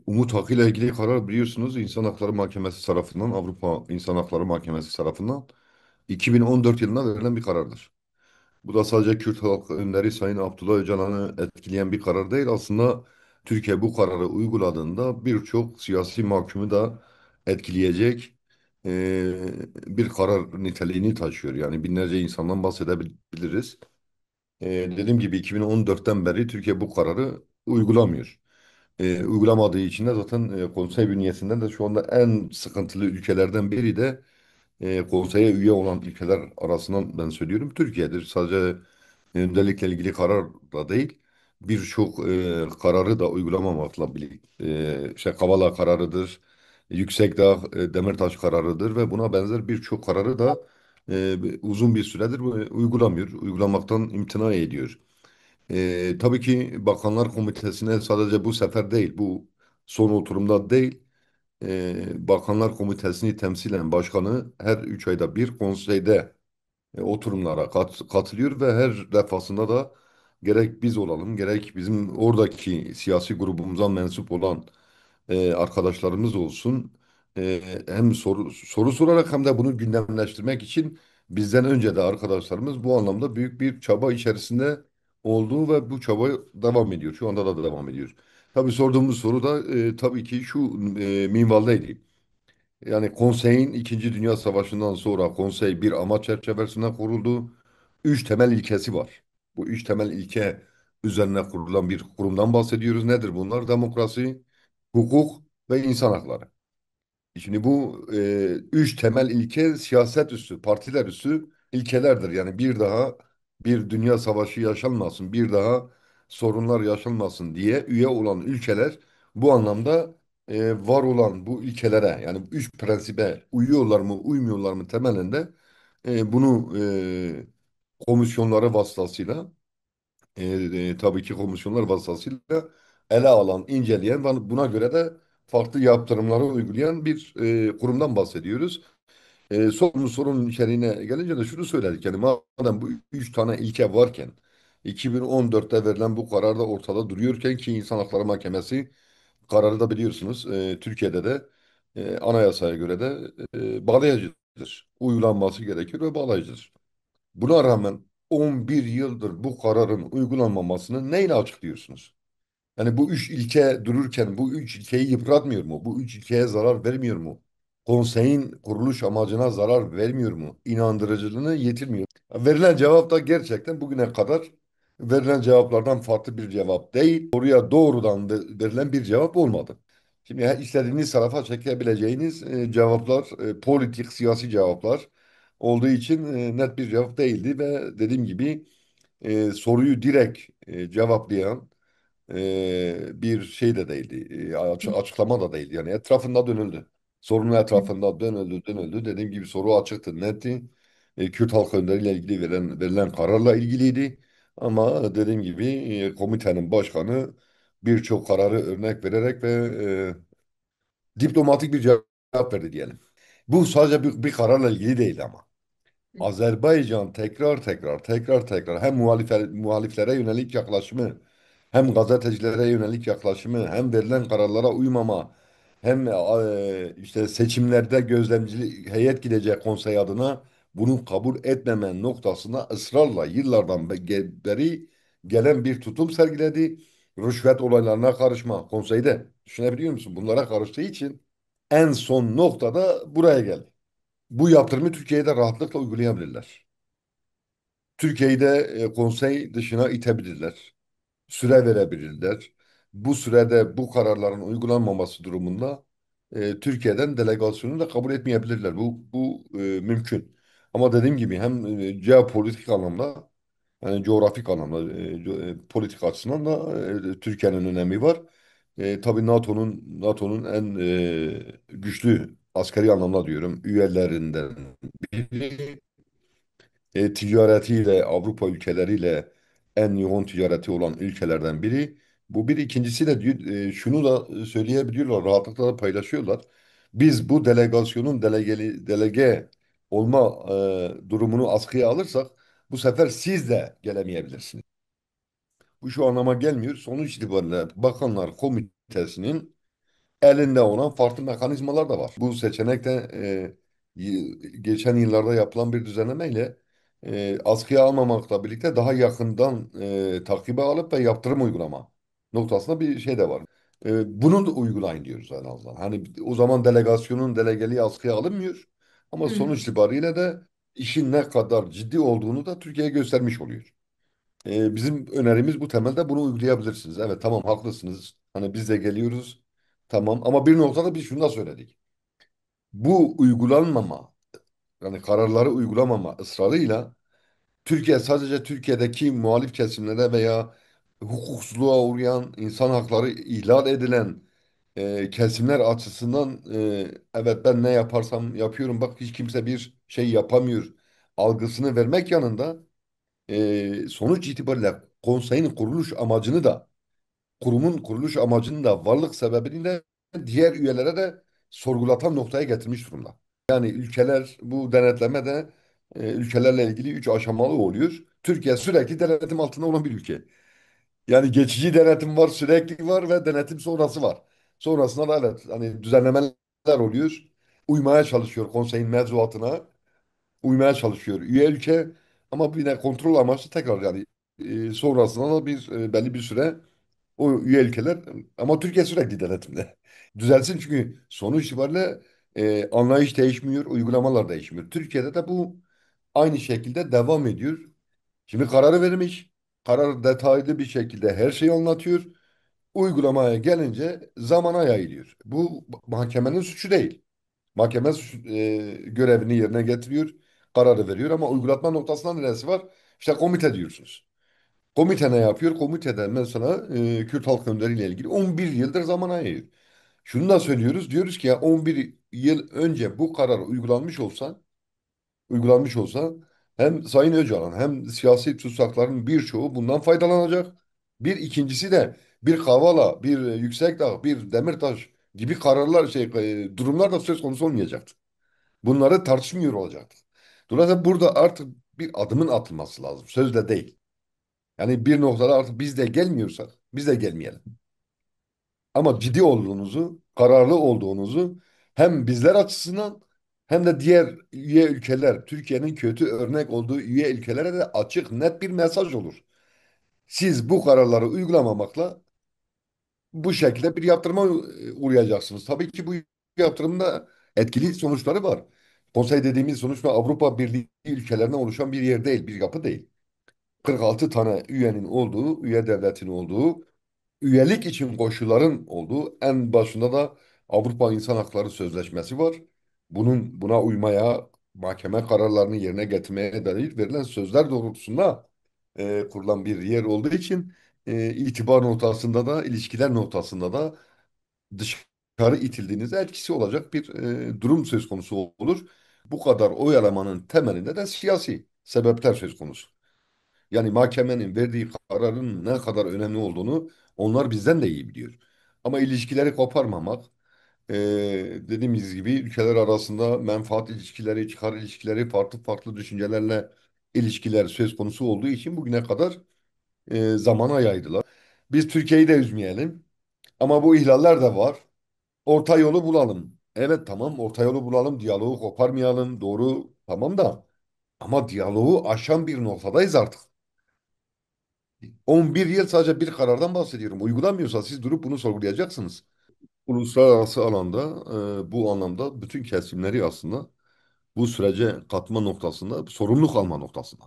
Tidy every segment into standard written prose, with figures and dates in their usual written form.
Umut Akı ile ilgili karar biliyorsunuz İnsan Hakları Mahkemesi tarafından, Avrupa İnsan Hakları Mahkemesi tarafından 2014 yılında verilen bir karardır. Bu da sadece Kürt halkı önderi Sayın Abdullah Öcalan'ı etkileyen bir karar değil. Aslında Türkiye bu kararı uyguladığında birçok siyasi mahkumu da etkileyecek bir karar niteliğini taşıyor. Yani binlerce insandan bahsedebiliriz. Dediğim gibi 2014'ten beri Türkiye bu kararı uygulamıyor. Uygulamadığı için de zaten konsey bünyesinden de şu anda en sıkıntılı ülkelerden biri de konseye üye olan ülkeler arasından ben söylüyorum Türkiye'dir. Sadece öncelikle ilgili karar da değil birçok kararı da uygulamamakla birlikte Kavala kararıdır, Yüksekdağ Demirtaş kararıdır ve buna benzer birçok kararı da uzun bir süredir uygulamıyor, uygulamaktan imtina ediyor. Tabii ki Bakanlar Komitesi'ne sadece bu sefer değil, bu son oturumda değil, Bakanlar Komitesi'ni temsilen başkanı her 3 ayda bir konseyde oturumlara katılıyor ve her defasında da gerek biz olalım, gerek bizim oradaki siyasi grubumuza mensup olan arkadaşlarımız olsun. Hem soru sorarak hem de bunu gündemleştirmek için bizden önce de arkadaşlarımız bu anlamda büyük bir çaba içerisinde olduğu ve bu çaba devam ediyor. Şu anda da devam ediyor. Tabii sorduğumuz soru da tabii ki şu minvaldeydi. Yani konseyin İkinci Dünya Savaşı'ndan sonra konsey bir amaç çerçevesinde kuruldu. Üç temel ilkesi var. Bu üç temel ilke üzerine kurulan bir kurumdan bahsediyoruz. Nedir bunlar? Demokrasi, hukuk ve insan hakları. Şimdi bu üç temel ilke siyaset üssü, partiler üssü ilkelerdir. Yani bir daha bir dünya savaşı yaşanmasın, bir daha sorunlar yaşanmasın diye üye olan ülkeler bu anlamda var olan bu ilkelere yani üç prensibe uyuyorlar mı, uymuyorlar mı temelinde bunu komisyonları vasıtasıyla tabii ki komisyonlar vasıtasıyla ele alan, inceleyen ve buna göre de farklı yaptırımları uygulayan bir kurumdan bahsediyoruz. Sorunun içeriğine gelince de şunu söyledik. Yani madem bu üç tane ilke varken 2014'te verilen bu karar da ortada duruyorken ki İnsan Hakları Mahkemesi kararı da biliyorsunuz Türkiye'de de anayasaya göre de bağlayıcıdır. Uygulanması gerekir ve bağlayıcıdır. Buna rağmen 11 yıldır bu kararın uygulanmamasını neyle açıklıyorsunuz? Yani bu üç ilke dururken bu üç ilkeyi yıpratmıyor mu? Bu üç ilkeye zarar vermiyor mu? Konseyin kuruluş amacına zarar vermiyor mu? İnandırıcılığını yitirmiyor. Verilen cevap da gerçekten bugüne kadar verilen cevaplardan farklı bir cevap değil. Soruya doğrudan verilen bir cevap olmadı. Şimdi istediğiniz tarafa çekebileceğiniz cevaplar, politik, siyasi cevaplar olduğu için net bir cevap değildi ve dediğim gibi soruyu direkt cevaplayan bir şey de değildi. Açıklama da değildi. Yani etrafında dönüldü. Sorunun etrafında dönüldü. Dediğim gibi soru açıktı, netti. Kürt halkı önderiyle ilgili verilen kararla ilgiliydi. Ama dediğim gibi komitenin başkanı birçok kararı örnek vererek ve diplomatik bir cevap verdi diyelim. Bu sadece bir kararla ilgili değildi ama. Azerbaycan tekrar hem muhaliflere yönelik yaklaşımı hem gazetecilere yönelik yaklaşımı hem verilen kararlara uymama hem işte seçimlerde gözlemci heyet gidecek konsey adına bunu kabul etmeme noktasında ısrarla yıllardan beri gelen bir tutum sergiledi. Rüşvet olaylarına karışma konseyde düşünebiliyor musun? Bunlara karıştığı için en son noktada buraya geldi. Bu yaptırımı Türkiye'de rahatlıkla uygulayabilirler. Türkiye'yi de konsey dışına itebilirler. Süre verebilirler. Bu sürede bu kararların uygulanmaması durumunda Türkiye'den delegasyonu da kabul etmeyebilirler. Bu mümkün. Ama dediğim gibi hem jeopolitik anlamda yani coğrafik anlamda politik açısından da Türkiye'nin önemi var. Tabii NATO'nun en güçlü askeri anlamda diyorum üyelerinden biri. Ticaretiyle Avrupa ülkeleriyle en yoğun ticareti olan ülkelerden biri. Bu bir ikincisi de şunu da söyleyebiliyorlar, rahatlıkla da paylaşıyorlar. Biz bu delegasyonun delege olma durumunu askıya alırsak bu sefer siz de gelemeyebilirsiniz. Bu şu anlama gelmiyor. Sonuç itibariyle Bakanlar Komitesi'nin Elinde olan farklı mekanizmalar da var. Bu seçenek de geçen yıllarda yapılan bir düzenlemeyle askıya almamakla birlikte daha yakından takibe alıp ve yaptırım uygulama noktasında bir şey de var. Bunu da uygulayın diyoruz en azından. Hani o zaman delegasyonun delegeliği askıya alınmıyor. Ama Hı hı. sonuç itibariyle de işin ne kadar ciddi olduğunu da Türkiye'ye göstermiş oluyor. Bizim önerimiz bu temelde bunu uygulayabilirsiniz. Evet, tamam, haklısınız. Hani biz de geliyoruz. Tamam, ama bir noktada biz şunu da söyledik. Bu uygulanmama, yani kararları uygulamama ısrarıyla Türkiye sadece Türkiye'deki muhalif kesimlere veya hukuksuzluğa uğrayan, insan hakları ihlal edilen kesimler açısından evet, ben ne yaparsam yapıyorum, bak hiç kimse bir şey yapamıyor algısını vermek yanında sonuç itibariyle konseyin kuruluş amacını da, kurumun kuruluş amacını da, varlık sebebini de diğer üyelere de sorgulatan noktaya getirmiş durumda. Yani ülkeler, bu denetleme de ülkelerle ilgili üç aşamalı oluyor. Türkiye sürekli denetim altında olan bir ülke. Yani geçici denetim var, sürekli var ve denetim sonrası var. Sonrasında da evet, hani düzenlemeler oluyor. Uymaya çalışıyor konseyin mevzuatına, uymaya çalışıyor üye ülke, ama bir de kontrol amaçlı tekrar, yani sonrasında da belli bir süre o üye ülkeler, ama Türkiye sürekli denetimde. Düzelsin, çünkü sonuç itibariyle anlayış değişmiyor, uygulamalar değişmiyor. Türkiye'de de bu aynı şekilde devam ediyor. Şimdi kararı vermiş, karar detaylı bir şekilde her şeyi anlatıyor. Uygulamaya gelince zamana yayılıyor. Bu mahkemenin suçu değil. Mahkeme görevini yerine getiriyor, kararı veriyor, ama uygulatma noktasında neresi var? İşte komite diyorsunuz. Komite ne yapıyor? Komitede mesela Kürt Halk Önderi ile ilgili 11 yıldır zaman ayırıyor. Şunu da söylüyoruz. Diyoruz ki ya 11 yıl önce bu karar uygulanmış olsa hem Sayın Öcalan hem siyasi tutsakların birçoğu bundan faydalanacak. Bir ikincisi de bir Kavala, bir Yüksekdağ, bir Demirtaş gibi kararlar, durumlar da söz konusu olmayacaktı. Bunları tartışmıyor olacaktı. Dolayısıyla burada artık bir adımın atılması lazım. Sözle değil. Yani bir noktada artık biz de gelmiyorsak biz de gelmeyelim. Ama ciddi olduğunuzu, kararlı olduğunuzu hem bizler açısından hem de diğer üye ülkeler, Türkiye'nin kötü örnek olduğu üye ülkelere de açık, net bir mesaj olur. Siz bu kararları uygulamamakla bu şekilde bir yaptırıma uğrayacaksınız. Tabii ki bu yaptırımda etkili sonuçları var. Konsey dediğimiz sonuçta Avrupa Birliği ülkelerinden oluşan bir yer değil, bir yapı değil. 46 tane üyenin olduğu, üye devletin olduğu, üyelik için koşulların olduğu, en başında da Avrupa İnsan Hakları Sözleşmesi var. Buna uymaya, mahkeme kararlarını yerine getirmeye dair verilen sözler doğrultusunda kurulan bir yer olduğu için itibar noktasında da, ilişkiler noktasında da dışarı itildiğinizde etkisi olacak bir durum söz konusu olur. Bu kadar oyalamanın temelinde de siyasi sebepler söz konusu. Yani mahkemenin verdiği kararın ne kadar önemli olduğunu onlar bizden de iyi biliyor. Ama ilişkileri koparmamak, e, dediğimiz gibi ülkeler arasında menfaat ilişkileri, çıkar ilişkileri, farklı farklı düşüncelerle ilişkiler söz konusu olduğu için bugüne kadar zamana yaydılar. Biz Türkiye'yi de üzmeyelim, ama bu ihlaller de var. Orta yolu bulalım. Evet, tamam, orta yolu bulalım, diyaloğu koparmayalım, doğru, tamam da, ama diyaloğu aşan bir noktadayız artık. 11 yıl sadece bir karardan bahsediyorum. Uygulanmıyorsa siz durup bunu sorgulayacaksınız. Uluslararası alanda bu anlamda bütün kesimleri aslında bu sürece katma noktasında, sorumluluk alma noktasında.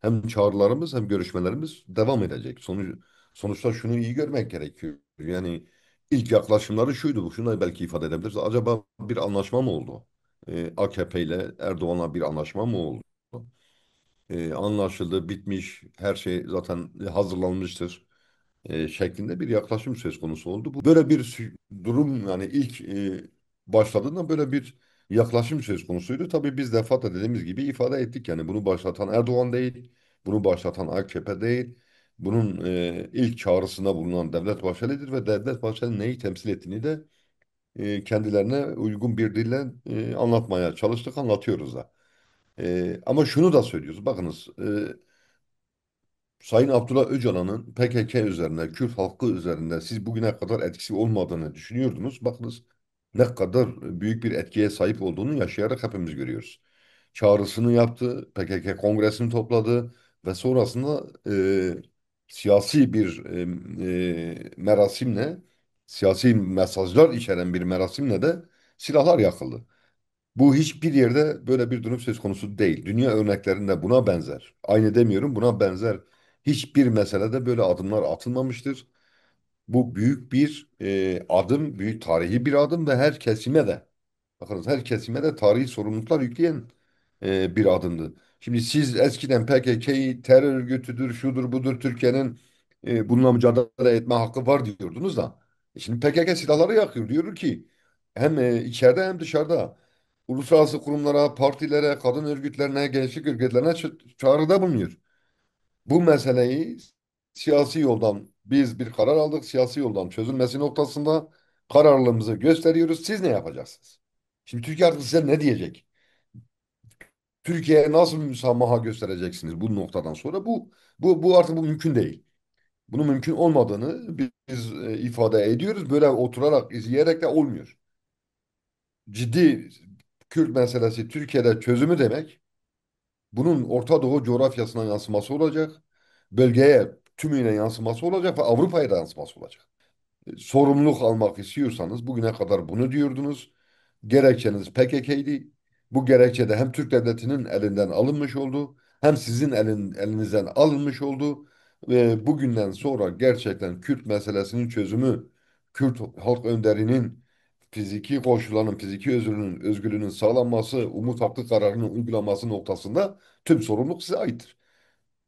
Hem çağrılarımız hem görüşmelerimiz devam edecek. Sonuçta şunu iyi görmek gerekiyor. Yani ilk yaklaşımları şuydu. Şunu da belki ifade edebiliriz. Acaba bir anlaşma mı oldu? AKP ile Erdoğan'la bir anlaşma mı oldu? Anlaşıldı, bitmiş, her şey zaten hazırlanmıştır şeklinde bir yaklaşım söz konusu oldu. Böyle bir durum, yani ilk başladığında böyle bir yaklaşım söz konusuydu. Tabii biz defaat dediğimiz gibi ifade ettik, yani bunu başlatan Erdoğan değil, bunu başlatan AKP değil. Bunun ilk çağrısında bulunan Devlet Bahçeli'dir ve Devlet Bahçeli neyi temsil ettiğini de kendilerine uygun bir dille anlatmaya çalıştık, anlatıyoruz da. Ama şunu da söylüyoruz. Bakınız, Sayın Abdullah Öcalan'ın PKK üzerinde, Kürt halkı üzerinde siz bugüne kadar etkisi olmadığını düşünüyordunuz. Bakınız ne kadar büyük bir etkiye sahip olduğunu yaşayarak hepimiz görüyoruz. Çağrısını yaptı, PKK kongresini topladı ve sonrasında siyasi bir merasimle, siyasi mesajlar içeren bir merasimle de silahlar yakıldı. Bu hiçbir yerde böyle bir durum söz konusu değil. Dünya örneklerinde buna benzer. Aynı demiyorum, buna benzer hiçbir meselede böyle adımlar atılmamıştır. Bu büyük bir adım, büyük tarihi bir adım ve her kesime de, bakınız her kesime de tarihi sorumluluklar yükleyen bir adımdı. Şimdi siz eskiden PKK'yı terör örgütüdür, şudur budur, Türkiye'nin bununla mücadele etme hakkı var diyordunuz da. Şimdi PKK silahları yakıyor. Diyor ki hem içeride hem dışarıda uluslararası kurumlara, partilere, kadın örgütlerine, gençlik örgütlerine çağrıda bulunuyor. Bu meseleyi siyasi yoldan biz bir karar aldık. Siyasi yoldan çözülmesi noktasında kararlılığımızı gösteriyoruz. Siz ne yapacaksınız? Şimdi Türkiye artık size ne diyecek? Türkiye'ye nasıl müsamaha göstereceksiniz bu noktadan sonra? Bu artık bu mümkün değil. Bunun mümkün olmadığını biz ifade ediyoruz. Böyle oturarak, izleyerek de olmuyor. Ciddi Kürt meselesi Türkiye'de çözümü demek, bunun Orta Doğu coğrafyasına yansıması olacak. Bölgeye tümüyle yansıması olacak ve Avrupa'ya da yansıması olacak. Sorumluluk almak istiyorsanız bugüne kadar bunu diyordunuz. Gerekçeniz PKK'ydı. Bu gerekçe de hem Türk devletinin elinden alınmış oldu, hem sizin elinizden alınmış oldu. Ve bugünden sonra gerçekten Kürt meselesinin çözümü, Kürt halk önderinin fiziki koşullarının, fiziki özgürlüğünün sağlanması, umut hakkı kararının uygulanması noktasında tüm sorumluluk size aittir.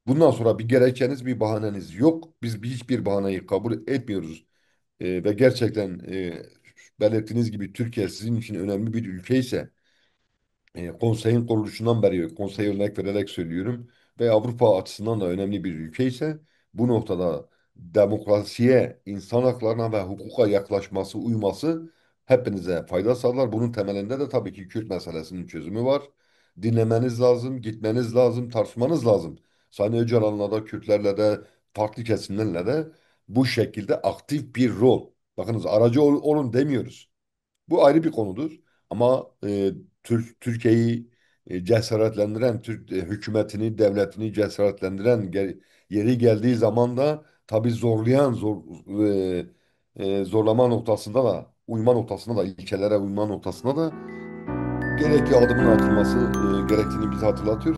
Bundan sonra bir gerekçeniz, bir bahaneniz yok. Biz hiçbir bahaneyi kabul etmiyoruz. Ve gerçekten belirttiğiniz gibi Türkiye sizin için önemli bir ülke ise konseyin kuruluşundan beri konseye örnek vererek söylüyorum ve Avrupa açısından da önemli bir ülke ise bu noktada demokrasiye, insan haklarına ve hukuka yaklaşması, uyması hepinize fayda sağlar. Bunun temelinde de tabii ki Kürt meselesinin çözümü var. Dinlemeniz lazım, gitmeniz lazım, tartışmanız lazım. Sayın Öcalan'la da Kürtlerle de farklı kesimlerle de bu şekilde aktif bir rol. Bakınız aracı olun demiyoruz. Bu ayrı bir konudur. Ama Türkiye'yi cesaretlendiren, Türk hükümetini, devletini cesaretlendiren yeri geldiği zaman da tabii e, zorlama noktasında da, uyma noktasında da, ilkelere uyma noktasında da gerekli adımın atılması gerektiğini bize hatırlatıyor.